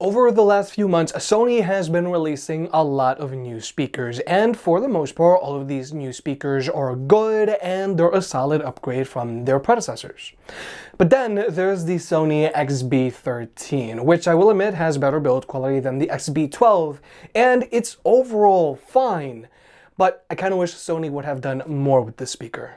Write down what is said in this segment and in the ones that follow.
Over the last few months, Sony has been releasing a lot of new speakers, and for the most part, all of these new speakers are good and they're a solid upgrade from their predecessors. But then there's the Sony XB13, which I will admit has better build quality than the XB12, and it's overall fine, but I kind of wish Sony would have done more with this speaker.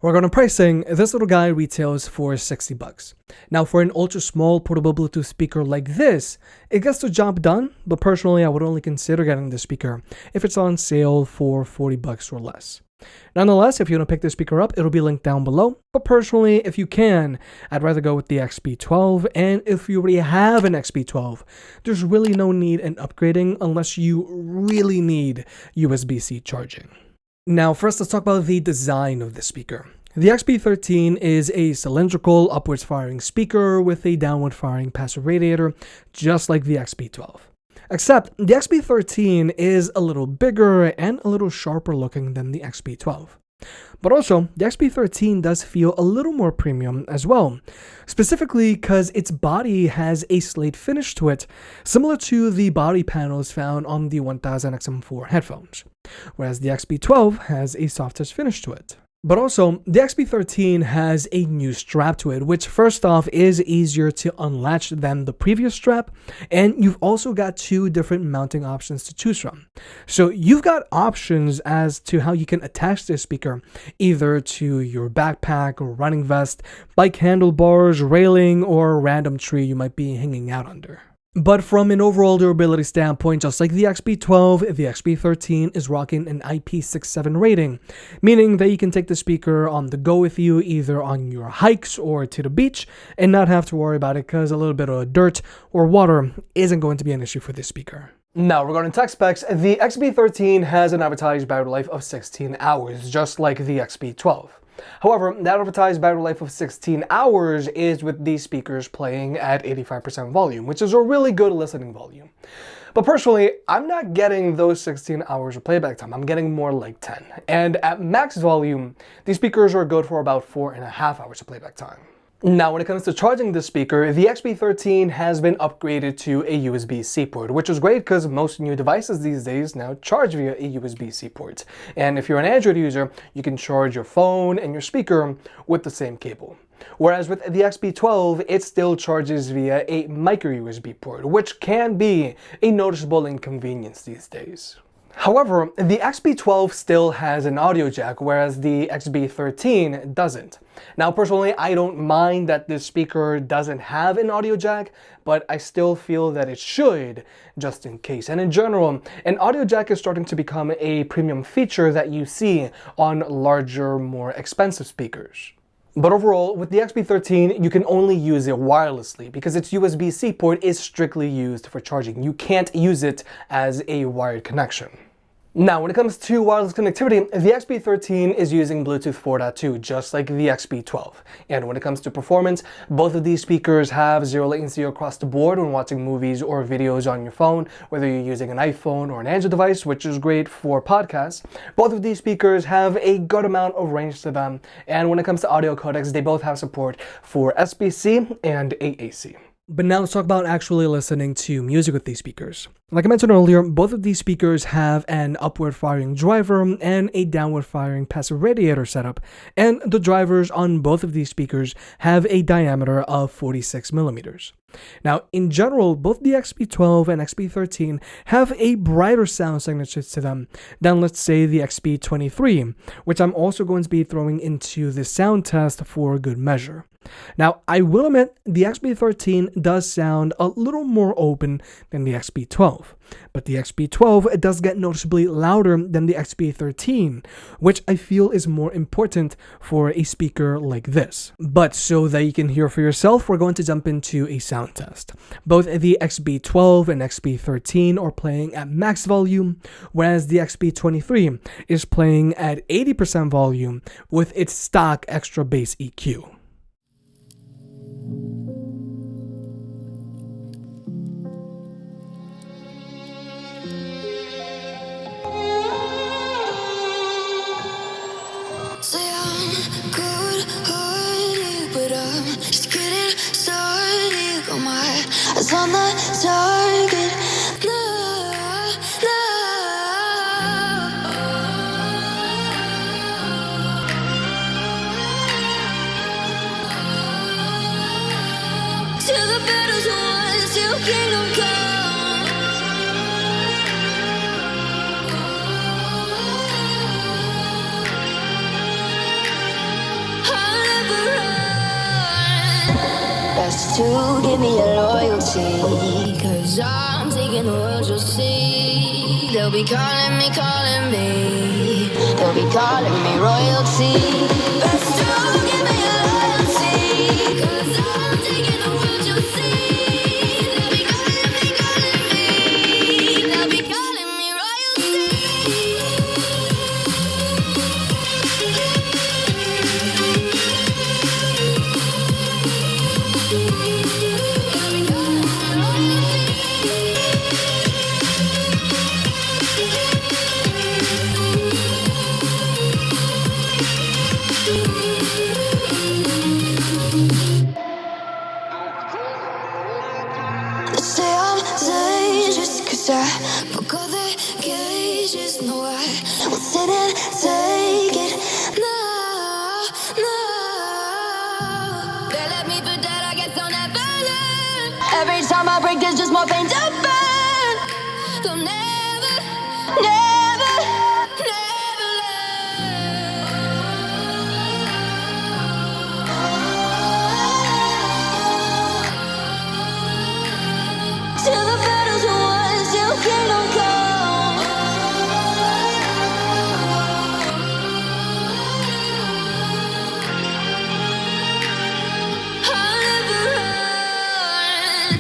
Regarding pricing, this little guy retails for $60. Now for an ultra small portable Bluetooth speaker like this, it gets the job done, but personally I would only consider getting this speaker if it's on sale for $40 or less. Nonetheless, if you want to pick this speaker up, it'll be linked down below, but personally, if you can, I'd rather go with the XB12, and if you already have an XB12, there's really no need in upgrading unless you really need USB-C charging. Now first let's talk about the design of the speaker. The XB13 is a cylindrical upwards firing speaker with a downward firing passive radiator, just like the XB12. Except the XB13 is a little bigger and a little sharper looking than the XB12. But also, the XB13 does feel a little more premium as well, specifically because its body has a slate finish to it, similar to the body panels found on the 1000 XM4 headphones, whereas the XB12 has a soft touch finish to it. But also, the XB13 has a new strap to it, which first off is easier to unlatch than the previous strap, and you've also got two different mounting options to choose from. So you've got options as to how you can attach this speaker, either to your backpack or running vest, bike handlebars, railing, or a random tree you might be hanging out under. But from an overall durability standpoint, just like the XB12, the XB13 is rocking an IP67 rating, meaning that you can take the speaker on the go with you either on your hikes or to the beach and not have to worry about it because a little bit of dirt or water isn't going to be an issue for this speaker. Now, regarding tech specs, the XB13 has an advertised battery life of 16 hours, just like the XB12. However, that advertised battery life of 16 hours is with these speakers playing at 85% volume, which is a really good listening volume. But personally, I'm not getting those 16 hours of playback time, I'm getting more like 10. And at max volume, these speakers are good for about 4.5 hours of playback time. Now, when it comes to charging this speaker, the XB13 has been upgraded to a USB-C port, which is great because most new devices these days now charge via a USB-C port. And if you're an Android user, you can charge your phone and your speaker with the same cable. Whereas with the XB12, it still charges via a micro USB port, which can be a noticeable inconvenience these days. However, the XB12 still has an audio jack, whereas the XB13 doesn't. Now personally, I don't mind that this speaker doesn't have an audio jack, but I still feel that it should, just in case. And in general, an audio jack is starting to become a premium feature that you see on larger, more expensive speakers. But overall, with the XB13, you can only use it wirelessly because its USB-C port is strictly used for charging. You can't use it as a wired connection. Now, when it comes to wireless connectivity, the XB13 is using Bluetooth 4.2, just like the XB12. And when it comes to performance, both of these speakers have zero latency across the board when watching movies or videos on your phone, whether you're using an iPhone or an Android device, which is great for podcasts. Both of these speakers have a good amount of range to them. And when it comes to audio codecs, they both have support for SBC and AAC. But now let's talk about actually listening to music with these speakers. Like I mentioned earlier, both of these speakers have an upward firing driver and a downward firing passive radiator setup, and the drivers on both of these speakers have a diameter of 46 millimeters. Now, in general, both the XB12 and XB13 have a brighter sound signature to them than, let's say, the XB23, which I'm also going to be throwing into the sound test for good measure. Now, I will admit the XB13 does sound a little more open than the XB12, but the XB12 does get noticeably louder than the XB13, which I feel is more important for a speaker like this. But so that you can hear for yourself, we're going to jump into a sound test. Both the XB12 and XB13 are playing at max volume, whereas the XB23 is playing at 80% volume with its stock extra bass EQ. Say I'm good-hearted, but I'm just getting started. Got my eyes on the kingdom come. I'll never run. Best to give me your loyalty, 'cause I'm taking the world, you'll see. They'll be calling me, calling me. They'll be calling me royalty. Best to give me your loyalty, 'cause I'm taking the world, you'll see. They'll be calling me, calling me. They'll be calling me royalty. They say I'm dangerous 'cause I broke all the cages. No, I won't sit and take it. No, no. They left me for dead, I guess I'll never learn. Every time I break, there's just more pain to burn. They'll never, never, never learn. Till the battle's won, till kingdom come. I'll never run.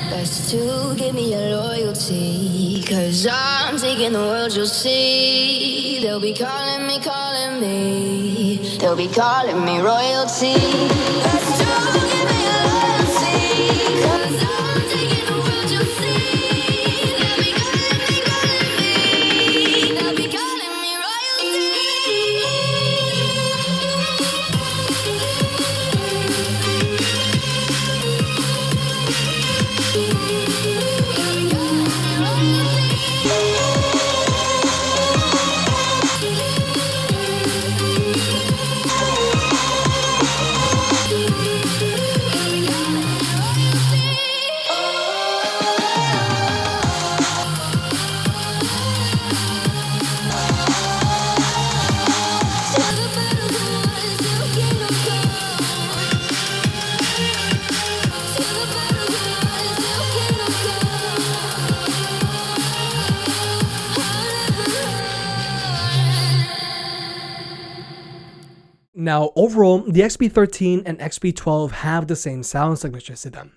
Best to give me your loyalty, 'cause I'm taking the world, you'll see. They'll be calling me, calling me. They'll be calling me royalty. Best to give me your loyalty, 'cause I'm taking the world, you'll see. They'll be calling me, calling me. They'll be calling me royalty. Now, overall, the XB13 and XB12 have the same sound signatures to them,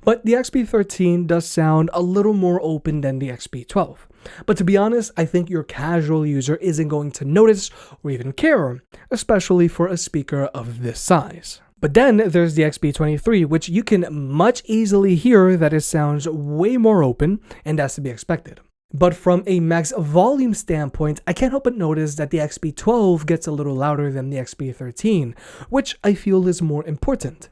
but the XB13 does sound a little more open than the XB12. But to be honest, I think your casual user isn't going to notice or even care, especially for a speaker of this size. But then there's the XB23, which you can much easily hear that it sounds way more open, and that's to be expected. But from a max volume standpoint, I can't help but notice that the XB12 gets a little louder than the XB13, which I feel is more important.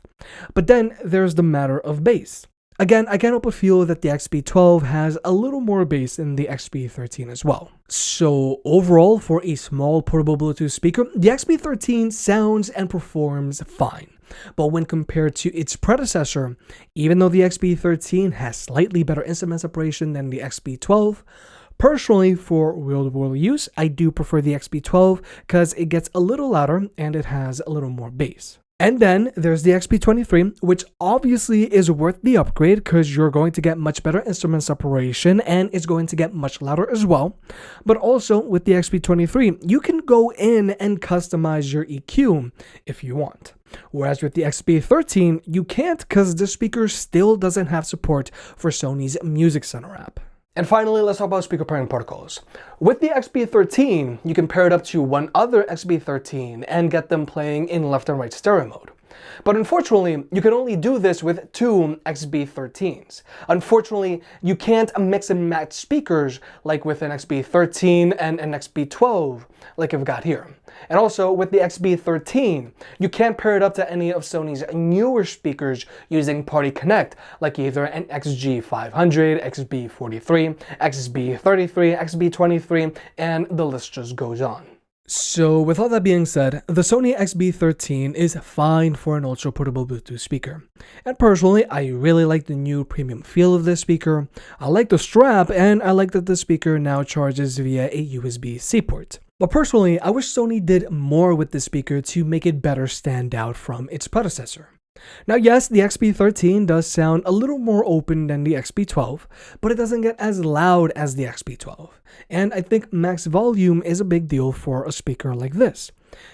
But then there's the matter of bass. Again, I can't help but feel that the XB12 has a little more bass than the XB13 as well. So overall, for a small portable Bluetooth speaker, the XB13 sounds and performs fine. But when compared to its predecessor, even though the XB13 has slightly better instrument separation than the XB12, personally, for real-world use, I do prefer the XB12 because it gets a little louder and it has a little more bass. And then there's the XB23, which obviously is worth the upgrade because you're going to get much better instrument separation and it's going to get much louder as well. But also with the XB23, you can go in and customize your EQ if you want. Whereas with the XB13, you can't because the speaker still doesn't have support for Sony's Music Center app. And finally, let's talk about speaker pairing protocols. With the XB13, you can pair it up to one other XB13 and get them playing in left and right stereo mode. But unfortunately, you can only do this with two XB13s. Unfortunately, you can't mix and match speakers like with an XB13 and an XB12 like I've got here. And also with the XB13, you can't pair it up to any of Sony's newer speakers using Party Connect, like either an XG500, XB43, XB33, XB23, and the list just goes on. So with all that being said, the Sony XB13 is fine for an ultra portable Bluetooth speaker. And personally, I really like the new premium feel of this speaker. I like the strap, and I like that the speaker now charges via a USB-C port. But personally, I wish Sony did more with this speaker to make it better stand out from its predecessor. Now yes, the XB13 does sound a little more open than the XB12, but it doesn't get as loud as the XB12. And I think max volume is a big deal for a speaker like this.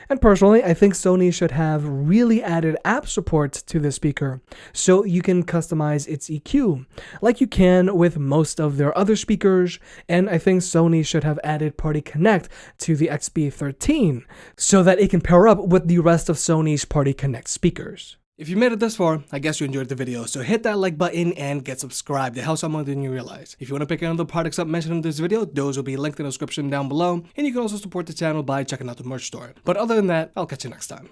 And personally, I think Sony should have really added app support to the speaker so you can customize its EQ, like you can with most of their other speakers, and I think Sony should have added Party Connect to the XB13 so that it can pair up with the rest of Sony's Party Connect speakers. If you made it this far, I guess you enjoyed the video, so hit that like button and get subscribed. It helps out more than you realize. If you want to pick another products up mentioned in this video, those will be linked in the description down below, and you can also support the channel by checking out the merch store. But other than that, I'll catch you next time.